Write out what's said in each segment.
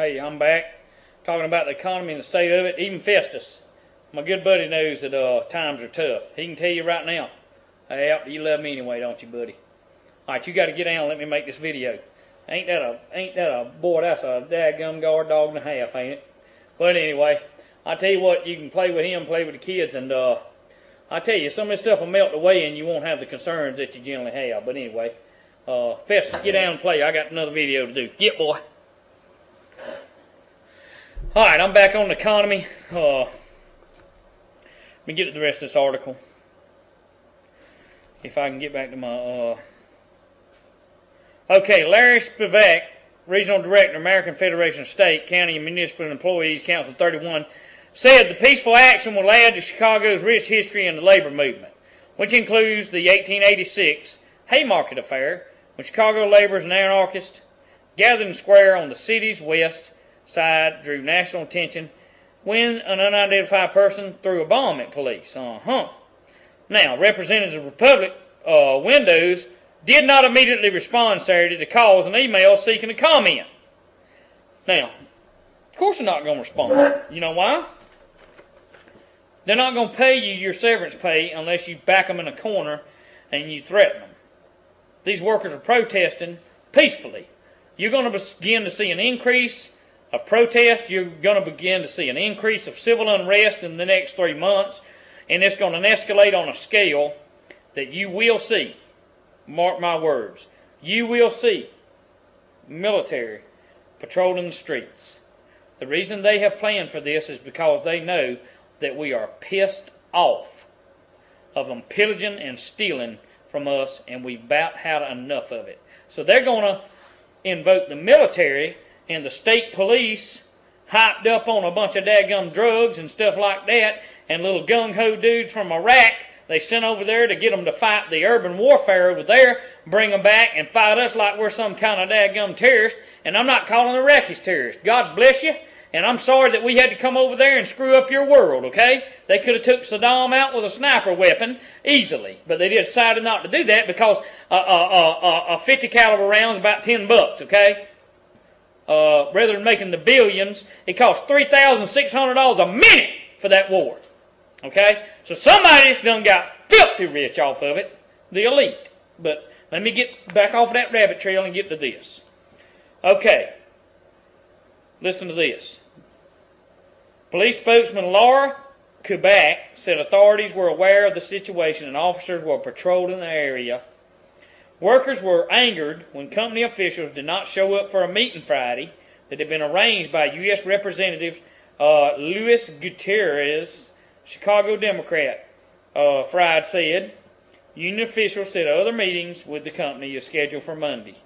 Hey, I'm back talking about the economy and the state of it. Even Festus, my good buddy, knows that times are tough. He can tell you right now. Hey, you love me anyway, don't you, buddy? All right, you got to get down and let me make this video. Ain't that a boy? That's a dadgum guard dog and a half, ain't it? But anyway, I tell you what, you can play with him, play with the kids, and I tell you, some of this stuff will melt away, and you won't have the concerns that you generally have. But anyway, Festus, get down and play. I got another video to do. Get, boy. All right, I'm back on the economy. Let me get to the rest of this article. If I can get back to my... Okay, Larry Spivak, Regional Director, American Federation of State, County, and Municipal Employees, Council 31, said the peaceful action will add to Chicago's rich history in the labor movement, which includes the 1886 Haymarket Affair, when Chicago laborers and anarchists gathered in the square on the city's west side drew national attention when an unidentified person threw a bomb at police. Now, representatives of Republic Windows did not immediately respond Saturday to calls and emails seeking to comment. Now, of course they're not going to respond. You know why? They're not going to pay you your severance pay unless you back them in a corner and you threaten them. These workers are protesting peacefully. You're going to begin to see an increase of protests. You're going to begin to see an increase of civil unrest in the next 3 months, and it's going to escalate on a scale that you will see. Mark my words. You will see military patrolling the streets. The reason they have planned for this is because they know that we are pissed off of them pillaging and stealing from us, and we've about had enough of it. So they're going to invoke the military and the state police hyped up on a bunch of dadgum drugs and stuff like that, and little gung-ho dudes from Iraq they sent over there to get them to fight the urban warfare over there, bring them back and fight us like we're some kind of dadgum terrorist. And I'm not calling the Iraqis terrorists. God bless you. And I'm sorry that we had to come over there and screw up your world, okay? They could have took Saddam out with a sniper weapon easily, but they decided not to do that because a 50 caliber round is about $10, okay? Rather than making the billions, it costs $3,600 a minute for that war. Okay? So somebody's done got filthy rich off of it, the elite. But let me get back off of that rabbit trail and get to this. Okay. Listen to this. Police spokesman Laura Kubak said authorities were aware of the situation and officers were patrolling the area. Workers were angered when company officials did not show up for a meeting Friday that had been arranged by U.S. Representative Luis Gutierrez, Chicago Democrat. Fried said, union officials said other meetings with the company is scheduled for Monday.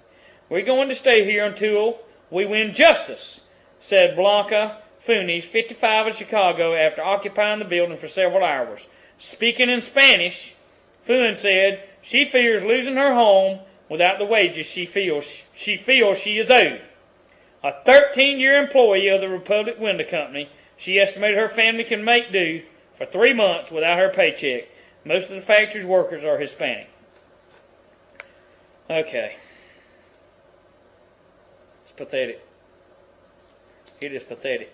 We're going to stay here until we win justice, said Blanca Funes, 55 of Chicago, after occupying the building for several hours. Speaking in Spanish, Funes said she fears losing her home without the wages she feels she is owed. A 13-year employee of the Republic Window Company, she estimated her family can make do for 3 months without her paycheck. Most of the factory's workers are Hispanic. Okay. It's pathetic. It is pathetic.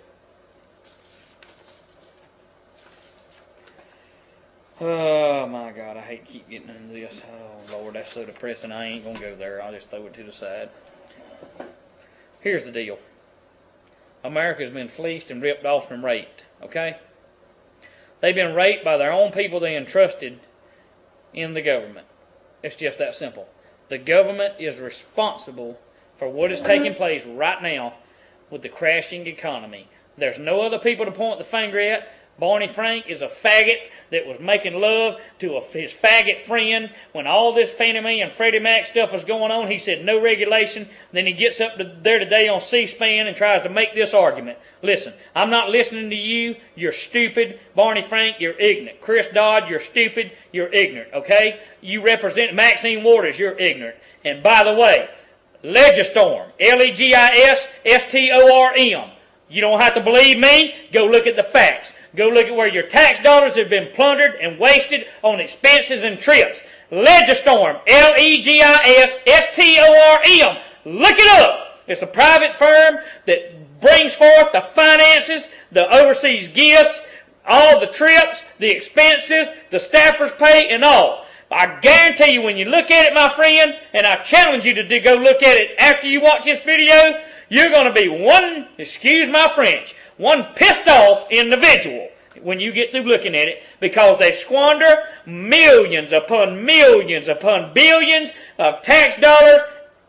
Oh my God, I hate to keep getting into this. Oh Lord, that's so depressing. I ain't going to go there. I'll just throw it to the side. Here's the deal. America's been fleeced and ripped off and raped. Okay? They've been raped by their own people they entrusted in the government. It's just that simple. The government is responsible for what is taking place right now with the crashing economy. There's no other people to point the finger at. Barney Frank is a faggot that was making love to his faggot friend when all this Fannie Mae and Freddie Mac stuff was going on. He said no regulation. Then he gets up there today on C-SPAN and tries to make this argument. Listen, I'm not listening to you. You're stupid. Barney Frank, you're ignorant. Chris Dodd, you're stupid. You're ignorant, okay? You represent Maxine Waters, you're ignorant. And by the way, Legistorm, Legistorm. You don't have to believe me. Go look at the facts. Go look at where your tax dollars have been plundered and wasted on expenses and trips. Legistorm, Legistorm. Look it up. It's a private firm that brings forth the finances, the overseas gifts, all the trips, the expenses, the staffers' pay, and all. I guarantee you when you look at it, my friend, and I challenge you to go look at it after you watch this video, you're going to be one, excuse my French, one pissed off individual when you get through looking at it, because they squander millions upon billions of tax dollars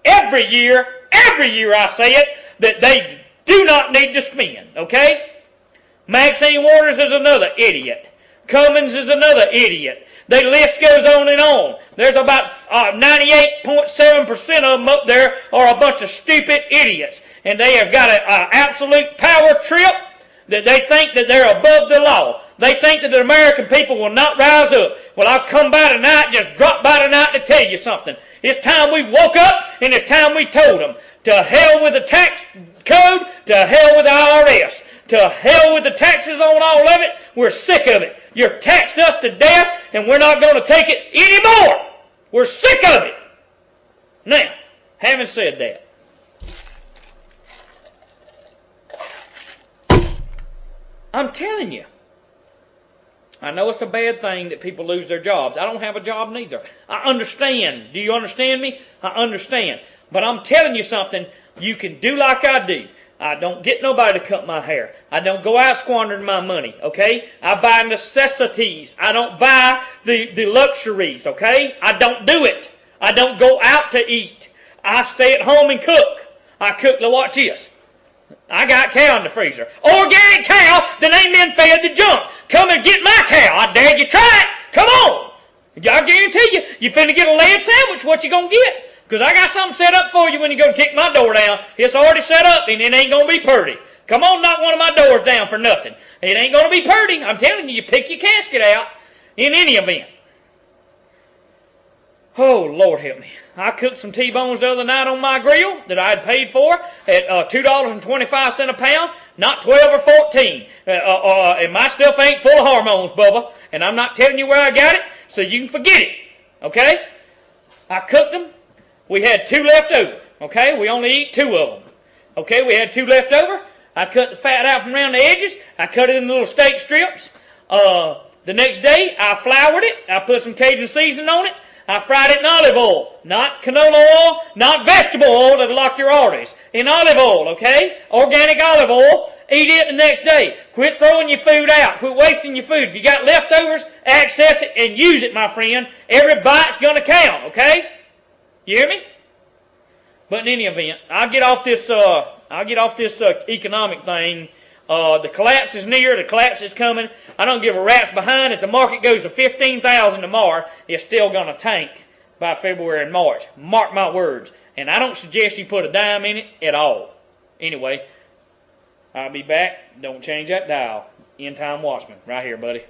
every year I say it, that they do not need to spend, okay? Maxine Waters is another idiot. Cummins is another idiot. The list goes on and on. There's about 98.7% of them up there are a bunch of stupid idiots. And they have got an absolute power trip that they think that they're above the law. They think that the American people will not rise up. Well, I've come by tonight, just dropped by tonight to tell you something. It's time we woke up, and it's time we told them. To hell with the tax code, to hell with the IRS, to hell with the taxes on all of it. We're sick of it. You've taxed us to death, and we're not going to take it anymore. We're sick of it. Now, having said that, I'm telling you, I know it's a bad thing that people lose their jobs. I don't have a job neither. I understand. Do you understand me? I understand. But I'm telling you something, you can do like I do. I don't get nobody to cut my hair. I don't go out squandering my money, okay? I buy necessities. I don't buy the luxuries, okay? I don't do it. I don't go out to eat. I stay at home and cook. I cook, now watch this. I got cow in the freezer. Organic cow that ain't been fed the junk. Come and get my cow. I dare you try it. Come on. I guarantee you, you finna get a lamb sandwich. What you gonna get? Because I got something set up for you when you go kick my door down. It's already set up and it ain't gonna be pretty. Come on, knock one of my doors down for nothing. It ain't gonna be pretty. I'm telling you, you pick your casket out in any event. Oh, Lord help me. I cooked some T-bones the other night on my grill that I had paid for at $2.25 a pound, not 12 or 14. And my stuff ain't full of hormones, Bubba. And I'm not telling you where I got it, so you can forget it. Okay? I cooked them. We had 2 left over. Okay? We only eat 2 of them. Okay? We had 2 left over. I cut the fat out from around the edges. I cut it in little steak strips. The next day, I floured it. I put some Cajun seasoning on it. I fried it in olive oil, not canola oil, not vegetable oil that'll lock your arteries. In olive oil, okay? Organic olive oil. Eat it the next day. Quit throwing your food out. Quit wasting your food. If you got leftovers, access it and use it, my friend. Every bite's going to count, okay? You hear me? But in any event, I'll get off this economic thing. The collapse is near. The collapse is coming. I don't give a rat's behind. If the market goes to 15,000 tomorrow, it's still going to tank by February and March. Mark my words. And I don't suggest you put a dime in it at all. Anyway, I'll be back. Don't change that dial. End Time Watchman. Right here, buddy.